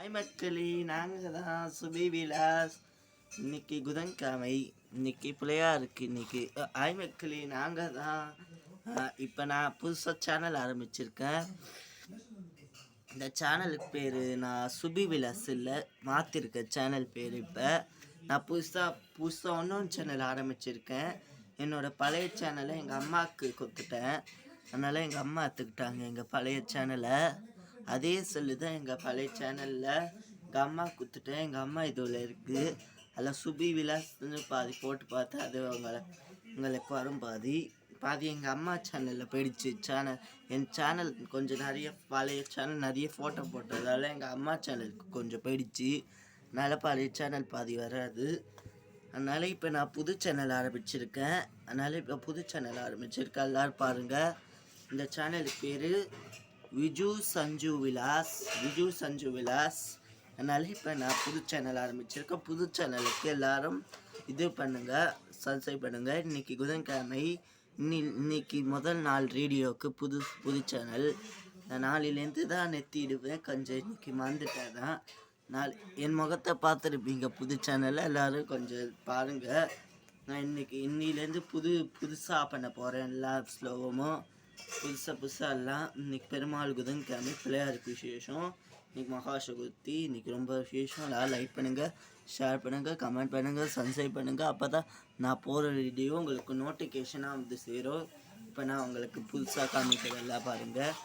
Hi மக்களே, நாங்கள் தான் சுபி விலாஸ். இன்னைக்கு புதன்கிழமை, இன்னைக்கு பிள்ளையாருக்கு இன்னைக்கு. ஹாய் மக்களே, நாங்கள் தான். இப்போ நான் புதுசாக சேனல் ஆரம்பிச்சிருக்கேன். இந்த சேனலுக்கு பேர் நான் சுபி விலாஸ் இல்லை, மாற்றிருக்கேன் சேனல் பேர். இப்போ நான் புதுசாக இன்னொன்று சேனல் ஆரம்பிச்சிருக்கேன். என்னோடய பழைய சேனலை எங்கள் அம்மாவுக்கு கொடுத்துட்டேன். அதனால் எங்கள் அம்மா எடுத்துக்கிட்டாங்க எங்கள் பழைய சேனலை. அதே சொல்லுதான் எங்கள் பழைய சேனலில் எங்கள் அம்மா கொடுத்துட்டேன். எங்கள் அம்மா இதில் இருக்குது. அதில் சுபி விலாஸ்ன்னு பாதி போட்டு பார்த்தா அது உங்களுக்கு வரும். பாதி எங்கள் அம்மா சேனலில் போயிடுச்சு. என் சேனல் கொஞ்சம் நிறைய பழைய சேனல் நிறைய ஃபோட்டோ போட்டதால் எங்கள் அம்மா சேனலுக்கு கொஞ்சம் போயிடுச்சு. அதனால் பழைய சேனல் பாதி வராது. அதனால் இப்போ நான் புது சேனல் ஆரம்பிச்சிருக்கேன். எல்லோரும் பாருங்கள். இந்த சேனலுக்கு பேர் விஜு சஞ்சு விலாஸ். அதனால் இப்போ நான் புது சேனல் ஆரம்பிச்சிருக்கேன். புது சேனலுக்கு எல்லோரும் இது பண்ணுங்கள், சப்ஸ்கிரைப் பண்ணுங்கள். இன்றைக்கி புதன்கிழமை, இன்னைக்கு முதல் நாள் ரேடியோவுக்கு புது சேனல். நான் நாளிலேருந்து தான் நெத்திடுவேன். கொஞ்சம் இன்றைக்கி மறந்துட்டேன் தான். என் முகத்தை பார்த்துருப்பீங்க புது சேனலில். எல்லோரும் கொஞ்சம் பாருங்கள். நான் இன்னிலேருந்து புதுசாக பண்ண போகிறேன். எல்லா ஸ்லோகமும் புதுசாக எல்லாம். இன்றைக்கி பெருமாள் புதன்கிழமை, பிள்ளையாருக்கு விசேஷம். இன்றைக்கி மகா சதுர்த்தி. இன்றைக்கி ரொம்ப விசேஷம். எல்லோரும் லைக் பண்ணுங்கள், ஷேர் பண்ணுங்கள், கமெண்ட் பண்ணுங்கள், சப்ஸ்கிரைப் பண்ணுங்கள். அப்போ தான் நான் போகிற வீடியோ உங்களுக்கு நோட்டிஃபிகேஷனாக வந்து சேரும். இப்போ நான் உங்களுக்கு புதுசாக காமிக்கிறேன். எல்லாம் பாருங்கள்.